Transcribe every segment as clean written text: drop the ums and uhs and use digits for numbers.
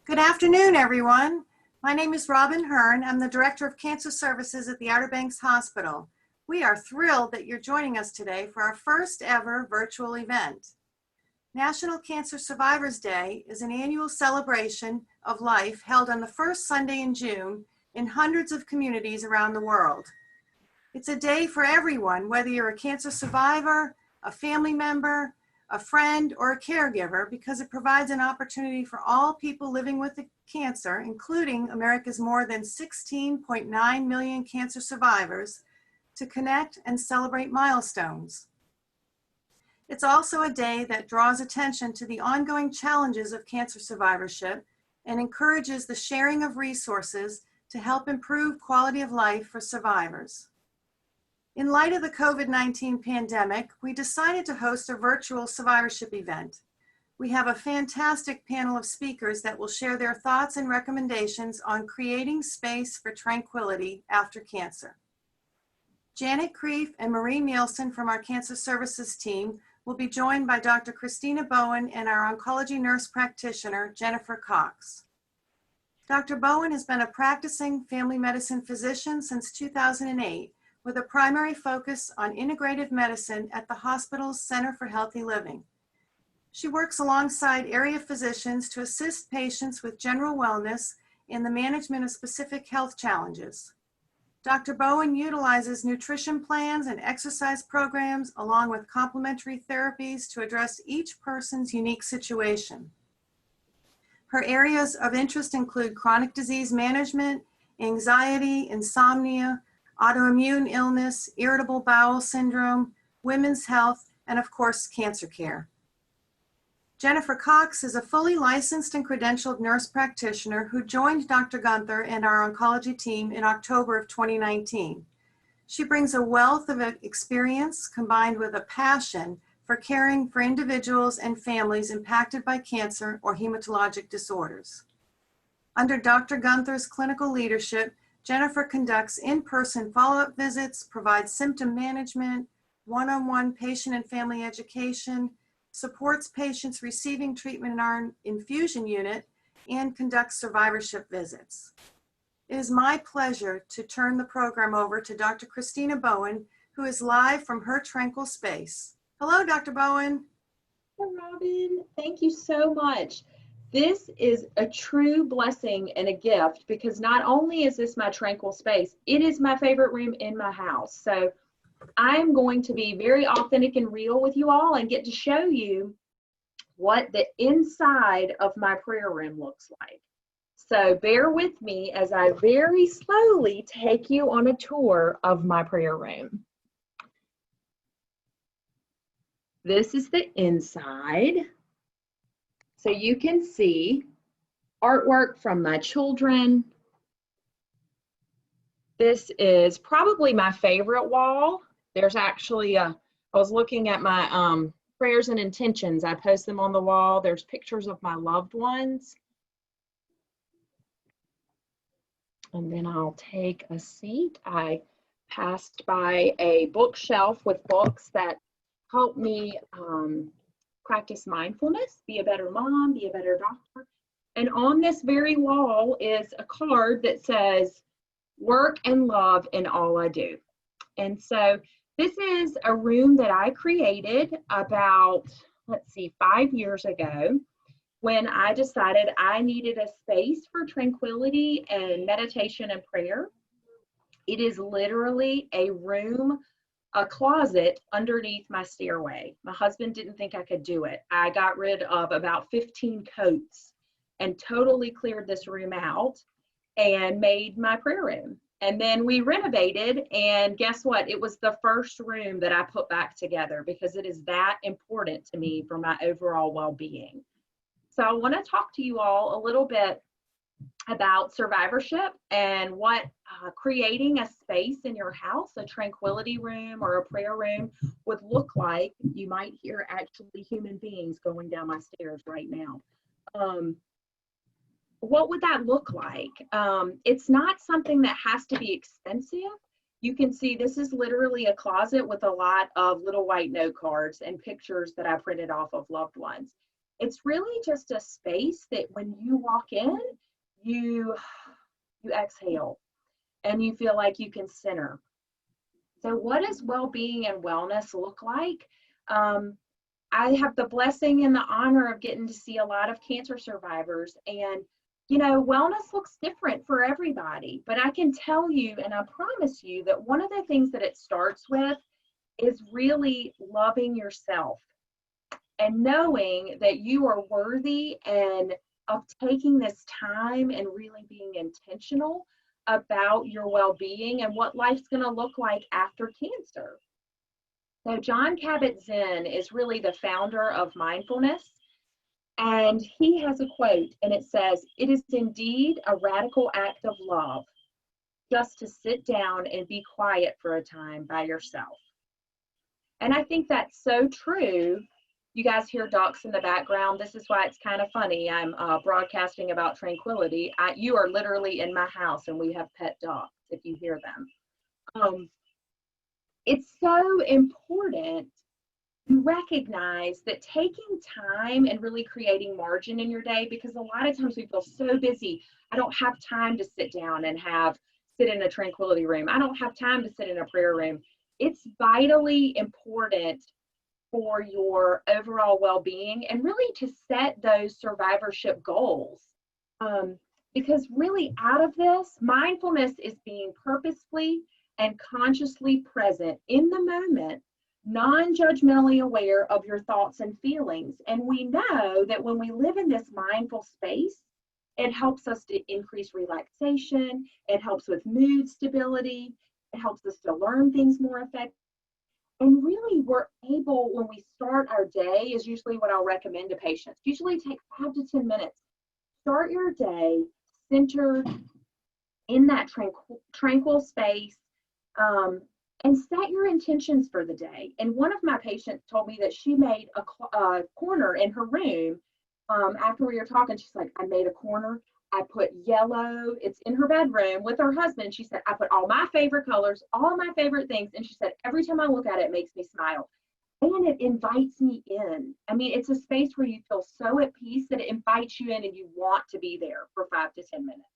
Good afternoon, everyone. My name is Robin Hearn. I'm the Director of Cancer Services at the Outer Banks Hospital. We are thrilled that you're joining us today for our first ever virtual event. National Cancer Survivors Day is an annual celebration of life held on the first Sunday in June in hundreds of communities around the world. It's a day for everyone, whether you're a cancer survivor, a family member, a friend, or a caregiver, because it provides an opportunity for all people living with the cancer, including America's more than 16.9 million cancer survivors, to connect and celebrate milestones. It's also a day that draws attention to the ongoing challenges of cancer survivorship and encourages the sharing of resources to help improve quality of life for survivors. In light of the COVID-19 pandemic, we decided to host a virtual survivorship event. We have a fantastic panel of speakers that will share their thoughts and recommendations on creating space for tranquility after cancer. Janet Kreef and Marie Nielsen from our Cancer Services team will be joined by Dr. Christina Bowen and our oncology nurse practitioner, Jennifer Cox. Dr. Bowen has been a practicing family medicine physician since 2008, with a primary focus on integrative medicine at the hospital's Center for Healthy Living. She works alongside area physicians to assist patients with general wellness in the management of specific health challenges. Dr. Bowen utilizes nutrition plans and exercise programs along with complementary therapies to address each person's unique situation. Her areas of interest include chronic disease management, anxiety, insomnia, autoimmune illness, irritable bowel syndrome, women's health, and of course, cancer care. Jennifer Cox is a fully licensed and credentialed nurse practitioner who joined Dr. Gunther and our oncology team in October of 2019. She brings a wealth of experience combined with a passion for caring for individuals and families impacted by cancer or hematologic disorders. Under Dr. Gunther's clinical leadership, Jennifer conducts in-person follow-up visits, provides symptom management, one-on-one patient and family education, supports patients receiving treatment in our infusion unit, and conducts survivorship visits. It is my pleasure to turn the program over to Dr. Christina Bowen, who is live from her tranquil space. Hello, Dr. Bowen. Hi, Robin. Thank you so much. This is a true blessing and a gift because not only is this my tranquil space, it is my favorite room in my house. So I'm going to be very authentic and real with you all and get to show you what the inside of my prayer room looks like. So bear with me as I very slowly take you on a tour of my prayer room. This is the inside. So you can see artwork from my children. This is probably my favorite wall. There's actually I was looking at my prayers and intentions. I post them on the wall. There's pictures of my loved ones. And then I'll take a seat. I passed by a bookshelf with books that help me practice mindfulness, be a better mom, be a better doctor. And on this very wall is a card that says, work and love in all I do. And so this is a room that I created about, 5 years ago when I decided I needed a space for tranquility and meditation and prayer. It is literally a room, a closet underneath my stairway. My husband didn't think I could do it. I got rid of about 15 coats and totally cleared this room out and made my prayer room. And then we renovated, and guess what? It was the first room that I put back together because it is that important to me for my overall well-being. So I want to talk to you all a little bit about survivorship and what creating a space in your house, a tranquility room or a prayer room, would look like. You might hear actually human beings going down my stairs right now. What would that look like? It's not something that has to be expensive. You can see this is literally a closet with a lot of little white note cards and pictures that I printed off of loved ones. It's really just a space that when you walk in, you exhale and you feel like you can center. So what does well-being and wellness look like? I have the blessing and the honor of getting to see a lot of cancer survivors, and wellness looks different for everybody, but I can tell you and I promise you that one of the things that it starts with is really loving yourself and knowing that you are worthy and of taking this time and really being intentional about your well-being and what life's going to look like after cancer. So Jon Kabat-Zinn is really the founder of mindfulness, and he has a quote, and it says, "It is indeed a radical act of love just to sit down and be quiet for a time by yourself." And I think that's so true. You guys hear ducks in the background. This is why it's kind of funny. I'm broadcasting about Tranquility. You are literally in my house, and we have pet ducks if you hear them. It's so important to recognize that taking time and really creating margin in your day, because a lot of times we feel so busy. I don't have time to sit down and sit in a Tranquility room. I don't have time to sit in a prayer room. It's vitally important for your overall well-being and really to set those survivorship goals. Because really out of this, mindfulness is being purposefully and consciously present in the moment, non-judgmentally aware of your thoughts and feelings. And we know that when we live in this mindful space, it helps us to increase relaxation, it helps with mood stability, it helps us to learn things more effectively. And really, we're able, when we start our day, is usually what I'll recommend to patients. Usually take 5 to 10 minutes. Start your day centered in that tranquil space, and set your intentions for the day. And one of my patients told me that she made a corner in her room. After we were talking, she's like, I made a corner. I put yellow. It's in her bedroom with her husband. She said, I put all my favorite colors, all my favorite things. And she said, every time I look at it, it makes me smile. And it invites me in. I mean, it's a space where you feel so at peace that it invites you in and you want to be there for 5 to 10 minutes.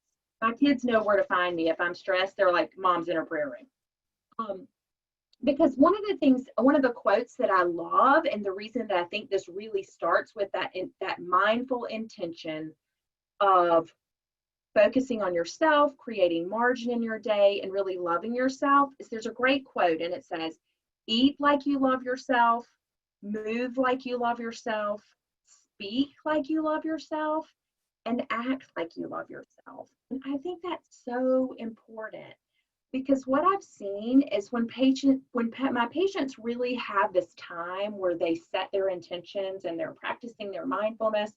My kids know where to find me. If I'm stressed, they're like, Mom's in her prayer room. Because one of the quotes that I love, and the reason that I think this really starts with that mindful intention of focusing on yourself, creating margin in your day, and really loving yourself, is there's a great quote, and it says, eat like you love yourself, move like you love yourself, speak like you love yourself, and act like you love yourself. And I think that's so important, because what I've seen is when my patients really have this time where they set their intentions and they're practicing their mindfulness,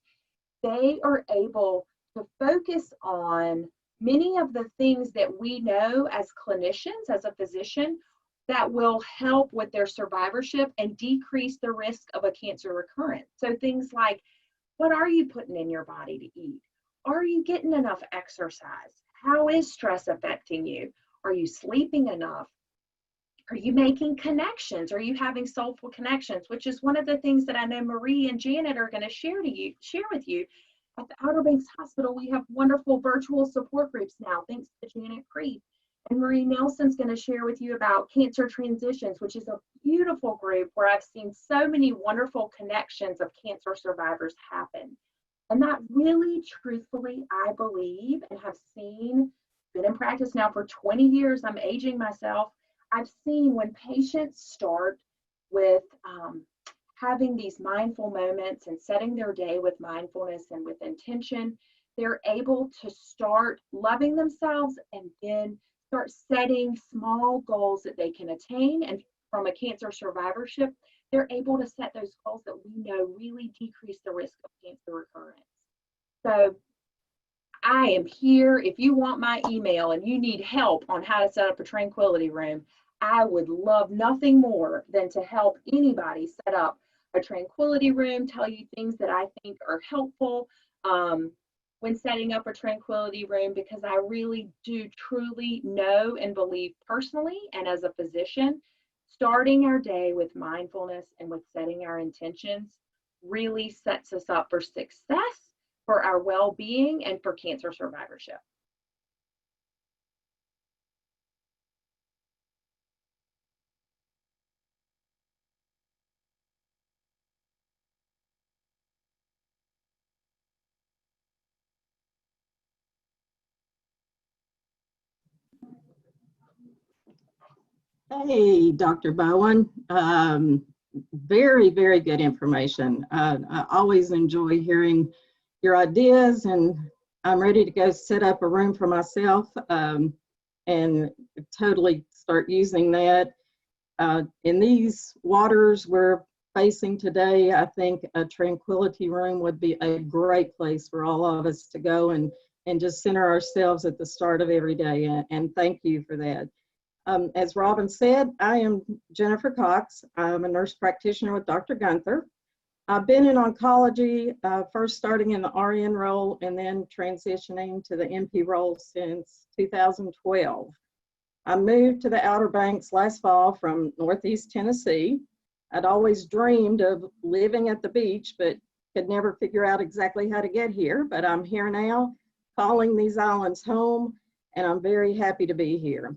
they are able to focus on many of the things that we know as clinicians, as a physician, that will help with their survivorship and decrease the risk of a cancer recurrence. So things like, what are you putting in your body to eat? Are you getting enough exercise? How is stress affecting you? Are you sleeping enough? Are you making connections? Are you having soulful connections? Which is one of the things that I know Marie and Janet are going to share with you. At the Outer Banks Hospital, we have wonderful virtual support groups now, thanks to Janet Creed. And Marie Nelson's going to share with you about Cancer Transitions, which is a beautiful group where I've seen so many wonderful connections of cancer survivors happen. And that really, truthfully, I believe and have seen, been in practice now for 20 years, I'm aging myself, I've seen when patients start with having these mindful moments and setting their day with mindfulness and with intention, they're able to start loving themselves and then start setting small goals that they can attain. And from a cancer survivorship, they're able to set those goals that we know really decrease the risk of cancer recurrence. So I am here. If you want my email and you need help on how to set up a Tranquility room, I would love nothing more than to help anybody set up a Tranquility room, tell you things that I think are helpful when setting up a Tranquility room, because I really do truly know and believe personally and as a physician, starting our day with mindfulness and with setting our intentions really sets us up for success, for our well-being, and for cancer survivorship. Hey, Dr. Bowen. Very, very good information. I always enjoy hearing your ideas, and I'm ready to go set up a room for myself and totally start using that. In these waters we're facing today, I think a Tranquility room would be a great place for all of us to go and just center ourselves at the start of every day. And thank you for that. As Robin said, I am Jennifer Cox. I'm a nurse practitioner with Dr. Gunther. I've been in oncology, first starting in the RN role and then transitioning to the NP role since 2012. I moved to the Outer Banks last fall from Northeast Tennessee. I'd always dreamed of living at the beach, but could never figure out exactly how to get here. But I'm here now, calling these islands home, and I'm very happy to be here.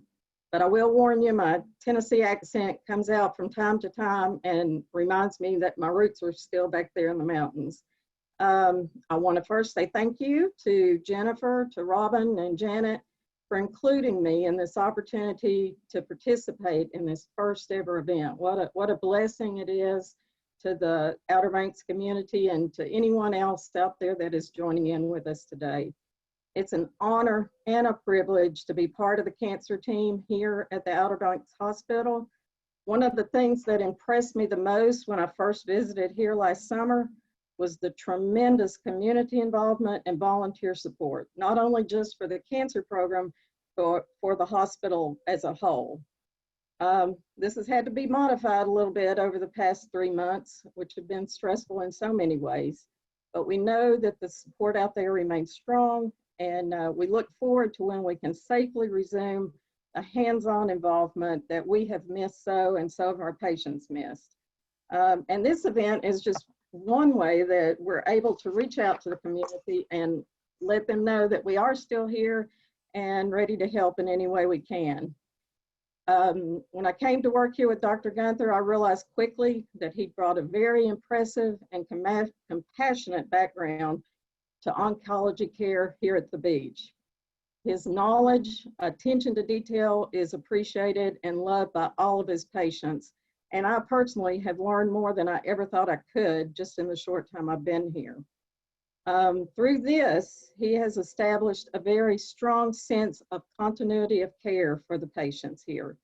But I will warn you, my Tennessee accent comes out from time to time and reminds me that my roots are still back there in the mountains. I want to first say thank you to Jennifer, to Robin, and Janet for including me in this opportunity to participate in this first ever event. What a blessing it is to the Outer Banks community and to anyone else out there that is joining in with us today. It's an honor and a privilege to be part of the cancer team here at the Outer Banks Hospital. One of the things that impressed me the most when I first visited here last summer was the tremendous community involvement and volunteer support, not only just for the cancer program, but for the hospital as a whole. This has had to be modified a little bit over the past 3 months, which have been stressful in so many ways. But we know that the support out there remains strong, and we look forward to when we can safely resume a hands-on involvement that we have missed so, and so of our patients missed. And this event is just one way that we're able to reach out to the community and let them know that we are still here and ready to help in any way we can. When I came to work here with Dr. Gunther, I realized quickly that he brought a very impressive and compassionate background to oncology care here at the beach. His knowledge, attention to detail is appreciated and loved by all of his patients. And I personally have learned more than I ever thought I could just in the short time I've been here. Through this, he has established a very strong sense of continuity of care for the patients here,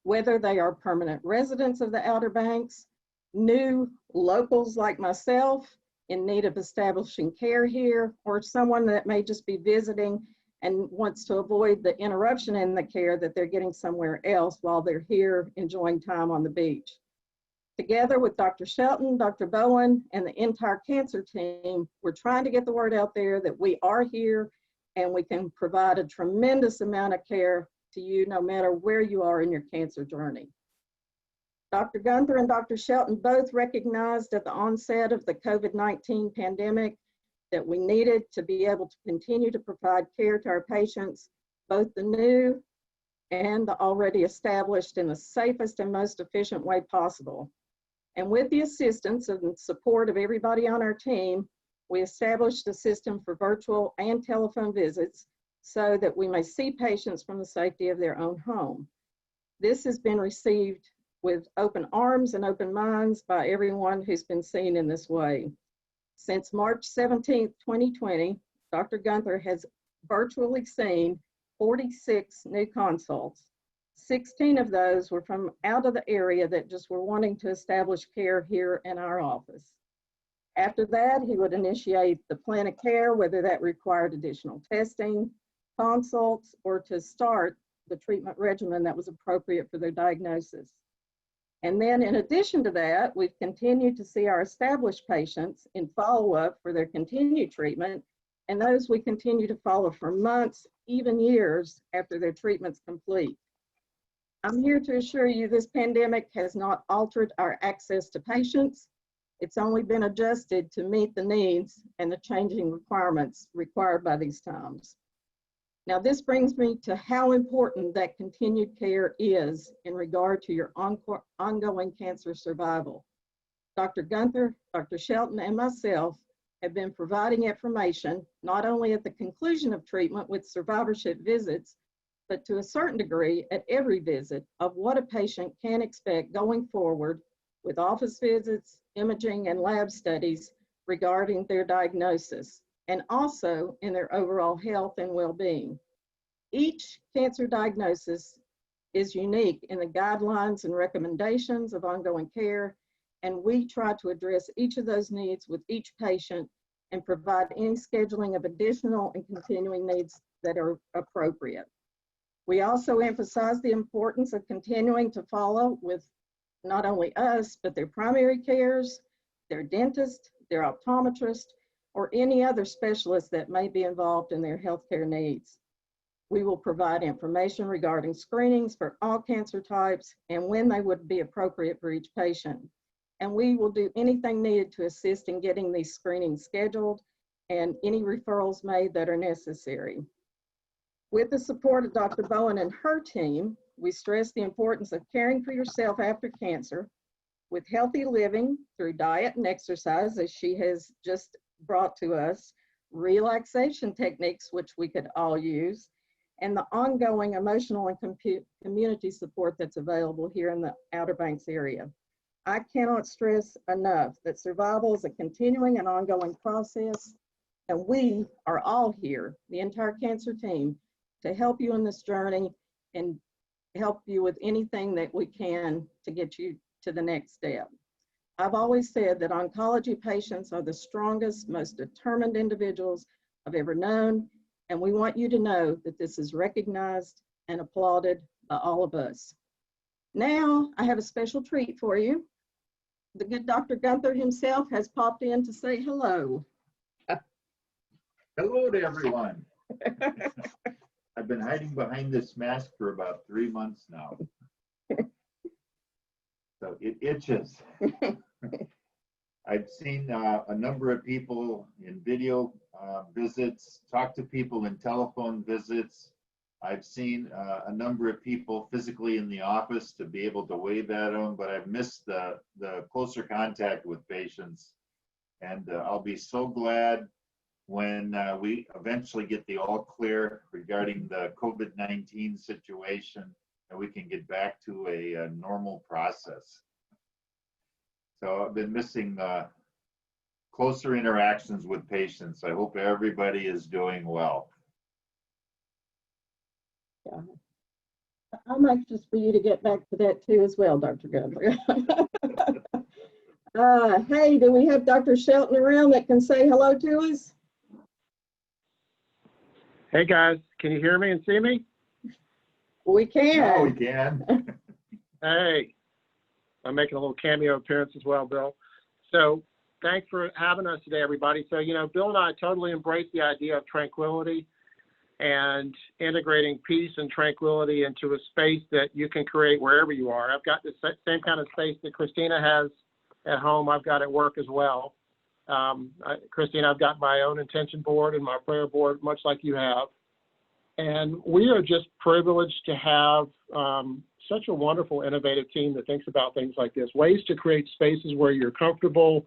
whether they are permanent residents of the Outer Banks, new locals like myself in need of establishing care here, or someone that may just be visiting and wants to avoid the interruption in the care that they're getting somewhere else while they're here enjoying time on the beach. Together with Dr. Shelton, Dr. Bowen, and the entire cancer team, we're trying to get the word out there that we are here and we can provide a tremendous amount of care to you no matter where you are in your cancer journey. Dr. Gunther and Dr. Shelton both recognized at the onset of the COVID-19 pandemic that we needed to be able to continue to provide care to our patients, both the new and the already established, in the safest and most efficient way possible. And with the assistance and support of everybody on our team, we established a system for virtual and telephone visits so that we may see patients from the safety of their own home. This has been received with open arms and open minds by everyone who's been seen in this way. Since March 17, 2020, Dr. Gunther has virtually seen 46 new consults. 16 of those were from out of the area that just were wanting to establish care here in our office. After that, he would initiate the plan of care, whether that required additional testing, consults, or to start the treatment regimen that was appropriate for their diagnosis. And then in addition to that, we've continued to see our established patients in follow-up for their continued treatment, and those we continue to follow for months, even years after their treatment's complete. I'm here to assure you this pandemic has not altered our access to patients. It's only been adjusted to meet the needs and the changing requirements required by these times. Now, this brings me to how important that continued care is in regard to your ongoing cancer survival. Dr. Gunther, Dr. Shelton, and myself have been providing information not only at the conclusion of treatment with survivorship visits, but to a certain degree at every visit of what a patient can expect going forward with office visits, imaging, and lab studies regarding their diagnosis, and also in their overall health and well-being. Each cancer diagnosis is unique in the guidelines and recommendations of ongoing care, and we try to address each of those needs with each patient and provide any scheduling of additional and continuing needs that are appropriate. We also emphasize the importance of continuing to follow with not only us, but their primary cares, their dentist, their optometrist, or any other specialist that may be involved in their healthcare needs. We will provide information regarding screenings for all cancer types and when they would be appropriate for each patient. And we will do anything needed to assist in getting these screenings scheduled and any referrals made that are necessary. With the support of Dr. Bowen and her team, we stress the importance of caring for yourself after cancer with healthy living through diet and exercise, as she has just brought to us, relaxation techniques, which we could all use, and the ongoing emotional and community support that's available here in the Outer Banks area. I cannot stress enough that survival is a continuing and ongoing process, and we are all here, the entire cancer team, to help you in this journey and help you with anything that we can to get you to the next step. I've always said that oncology patients are the strongest, most determined individuals I've ever known, and we want you to know that this is recognized and applauded by all of us. Now, I have a special treat for you. The good Dr. Gunther himself has popped in to say hello. Hello to everyone. I've been hiding behind this mask for about 3 months now. So it itches. I've seen a number of people in video visits, talked to people in telephone visits. I've seen a number of people physically in the office to be able to wave at them, but I've missed the closer contact with patients. And I'll be so glad when we eventually get the all clear regarding the COVID-19 situation and we can get back to a normal process. So I've been missing closer interactions with patients. I hope everybody is doing well. Yeah. I'm anxious for you to get back to that too as well, Dr. Gunther. Hey, do we have Dr. Shelton around that can say hello to us? Hey guys, can you hear me and see me? We can. Now we can. Hey, I'm making a little cameo appearance as well, Bill. So thanks for having us today, everybody. So, you know, Bill and I totally embrace the idea of tranquility and integrating peace and tranquility into a space that you can create wherever you are. I've got the same kind of space that Christina has at home. I've got at work as well. Christina, I've got my own intention board and my prayer board, much like you have. And we are just privileged to have such a wonderful, innovative team that thinks about things like this, ways to create spaces where you're comfortable,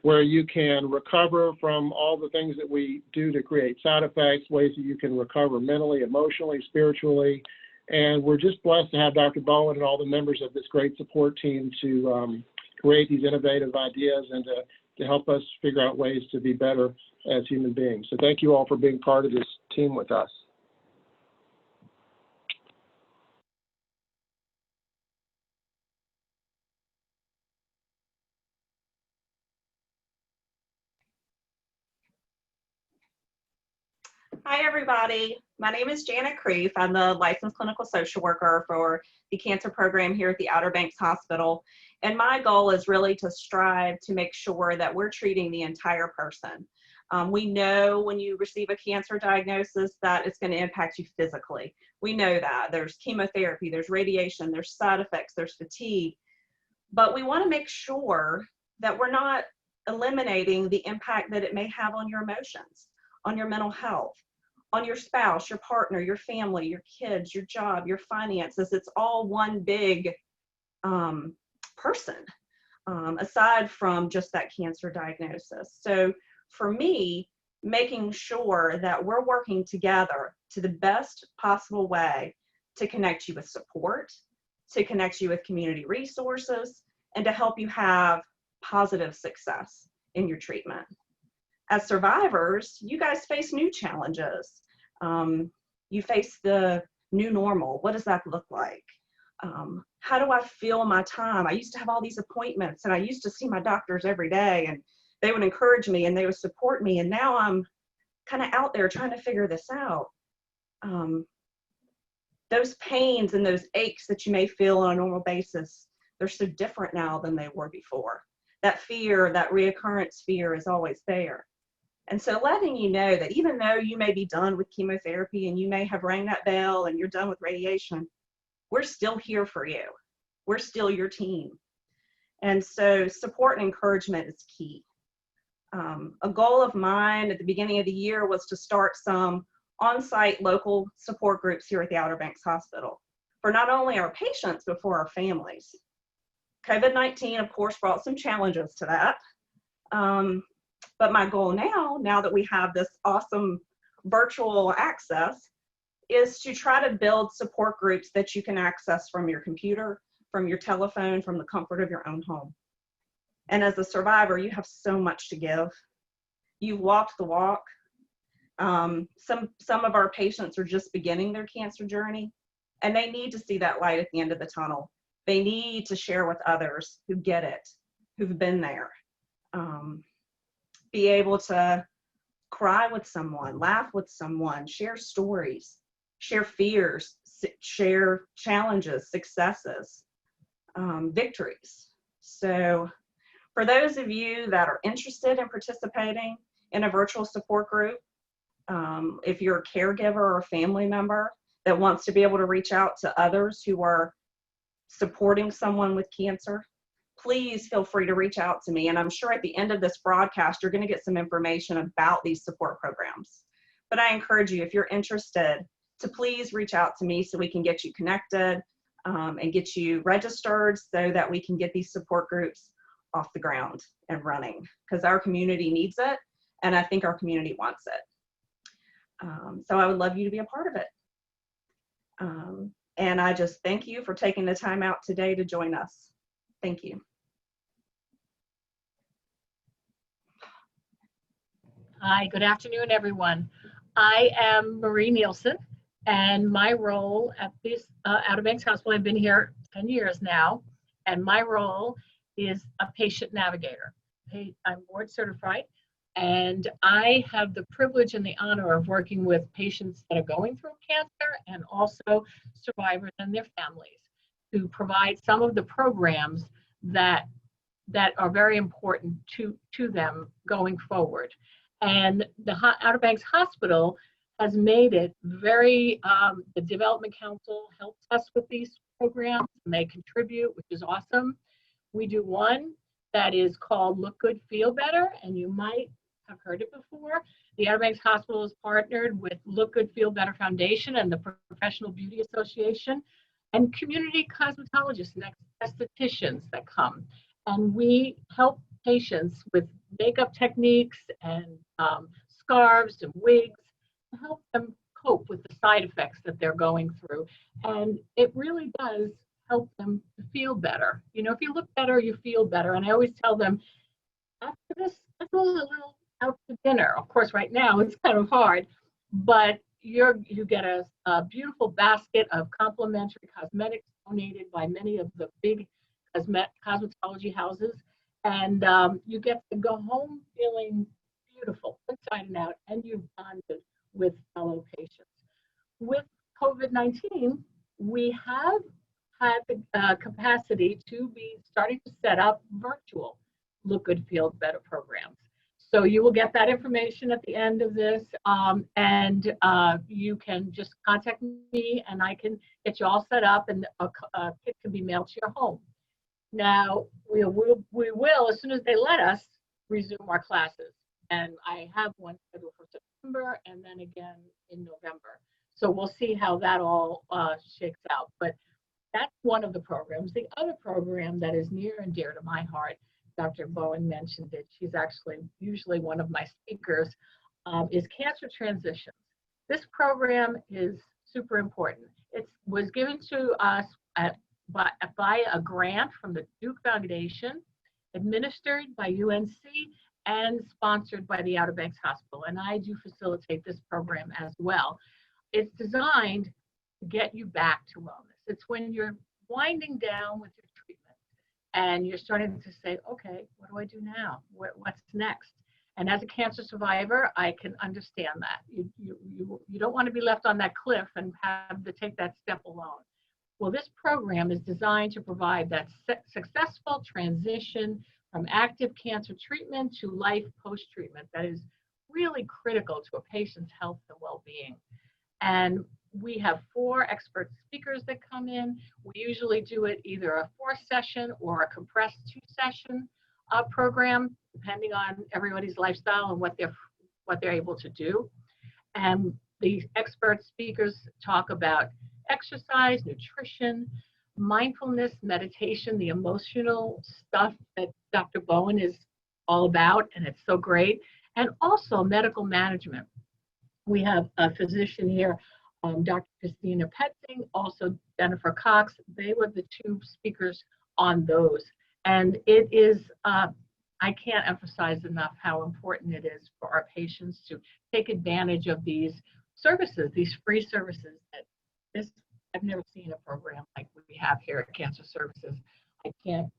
where you can recover from all the things that we do to create side effects, ways that you can recover mentally, emotionally, spiritually. And we're just blessed to have Dr. Bowen and all the members of this great support team to create these innovative ideas and to help us figure out ways to be better as human beings. So thank you all for being part of this team with us. Hi, everybody. My name is Jana Kreef. I'm the licensed clinical social worker for the cancer program here at the Outer Banks Hospital. And my goal is really to strive to make sure that we're treating the entire person. We know when you receive a cancer diagnosis that it's going to impact you physically. We know that. There's chemotherapy, there's radiation, there's side effects, there's fatigue. But we want to make sure that we're not eliminating the impact that it may have on your emotions, on your mental health, on your spouse, your partner, your family, your kids, your job, your finances. It's all one big person, aside from just that cancer diagnosis. So for me, making sure that we're working together to the best possible way to connect you with support, to connect you with community resources, and to help you have positive success in your treatment. As survivors, you guys face new challenges. You face the new normal. What does that look like? How do I fill my time? I used to have all these appointments, and I used to see my doctors every day, and they would encourage me and they would support me. And now I'm kind of out there trying to figure this out. Those pains and those aches that you may feel on a normal basis, they're so different now than they were before. That fear, that reoccurrence fear is always there. And so letting you know that even though you may be done with chemotherapy and you may have rang that bell and you're done with radiation, we're still here for you. We're still your team. And so support and encouragement is key. A goal of mine at the beginning of the year was to start some on-site local support groups here at the Outer Banks Hospital for not only our patients, but for our families. COVID-19, of course, brought some challenges to that. But my goal now that we have this awesome virtual access, is to try to build support groups that you can access from your computer, from your telephone, from the comfort of your own home. And as a survivor, you have so much to give. You've walked the walk. Some of our patients are just beginning their cancer journey, and they need to see that light at the end of the tunnel. They need to share with others who get it, who've been there. Be able to cry with someone, laugh with someone, share stories, share fears, share challenges, successes, victories. So for those of you that are interested in participating in a virtual support group, if you're a caregiver or a family member that wants to be able to reach out to others who are supporting someone with cancer, please feel free to reach out to me. And I'm sure at the end of this broadcast, you're going to get some information about these support programs. But I encourage you, if you're interested, to please reach out to me so we can get you connected and get you registered so that we can get these support groups off the ground and running, because our community needs it, and I think our community wants it. So I would love you to be a part of it. And I just thank you for taking the time out today to join us. Thank you. Hi, good afternoon, everyone. I am Marie Nielsen, and my role at this Outer Banks Hospital, I've been here 10 years now, and my role is a patient navigator. I'm board certified, and I have the privilege and the honor of working with patients that are going through cancer and also survivors and their families to provide some of the programs that are very important to them going forward. And the Outer Banks Hospital has made it very, the Development Council helps us with these programs, and they contribute, which is awesome. We do one that is called Look Good, Feel Better, and you might have heard it before. The Outer Banks Hospital is partnered with Look Good, Feel Better Foundation and the Professional Beauty Association and community cosmetologists and estheticians that come. And we help patients with makeup techniques and scarves and wigs to help them cope with the side effects that they're going through. And it really does help them to feel better. You know, if you look better, you feel better. And I always tell them, after this, let's go a little out to dinner. Of course, right now it's kind of hard, but you get a beautiful basket of complimentary cosmetics donated by many of the big cosmetology houses. And you get to go home feeling beautiful inside and out, and you've bonded with fellow patients. With COVID-19, we have had the capacity to be starting to set up virtual Look Good, Feel Better programs. So you will get that information at the end of this, and you can just contact me and I can get you all set up, and a kit can be mailed to your home. Now, we will, as soon as they let us, resume our classes. And I have one scheduled for September and then again in November. So we'll see how that all shakes out. But that's one of the programs. The other program that is near and dear to my heart, Dr. Bowen mentioned it. She's actually usually one of my speakers, is Cancer Transitions. This program is super important. It was given to us by a grant from the Duke Foundation, administered by UNC, and sponsored by the Outer Banks Hospital. And I do facilitate this program as well. It's designed to get you back to wellness. It's when you're winding down with your treatment and you're starting to say, okay, what do I do now? What's next? And as a cancer survivor, I can understand that. You don't want to be left on that cliff and have to take that step alone. Well, this program is designed to provide that successful transition from active cancer treatment to life post-treatment that is really critical to a patient's health and well-being. And we have 4 expert speakers that come in. We usually do it either a 4-session or a compressed 2-session program, depending on everybody's lifestyle and what they're able to do. And the expert speakers talk about exercise, nutrition, mindfulness, meditation, the emotional stuff that Dr. Bowen is all about, and it's so great, and also medical management. We have a physician here, Dr. Christina, also Jennifer Cox. They were the 2 speakers on those. And it is, I can't emphasize enough how important it is for our patients to take advantage of these services, these free services that I've never seen a program like we have here at Cancer Services. I can't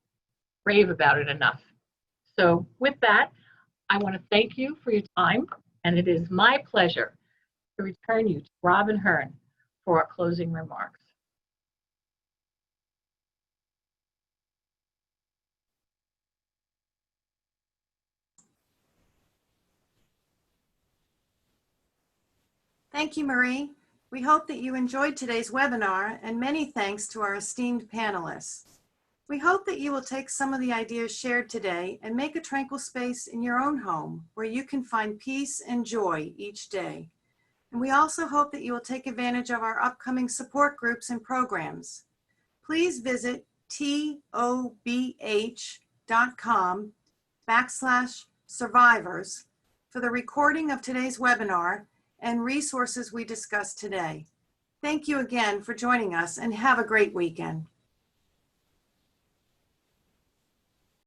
rave about it enough. So with that, I want to thank you for your time, and it is my pleasure to return you to Robin Hearn for our closing remarks. Thank you, Marie. We hope that you enjoyed today's webinar, and many thanks to our esteemed panelists. We hope that you will take some of the ideas shared today and make a tranquil space in your own home where you can find peace and joy each day. And we also hope that you will take advantage of our upcoming support groups and programs. Please visit tobh.com/survivors for the recording of today's webinar and resources we discussed today. Thank you again for joining us, and have a great weekend.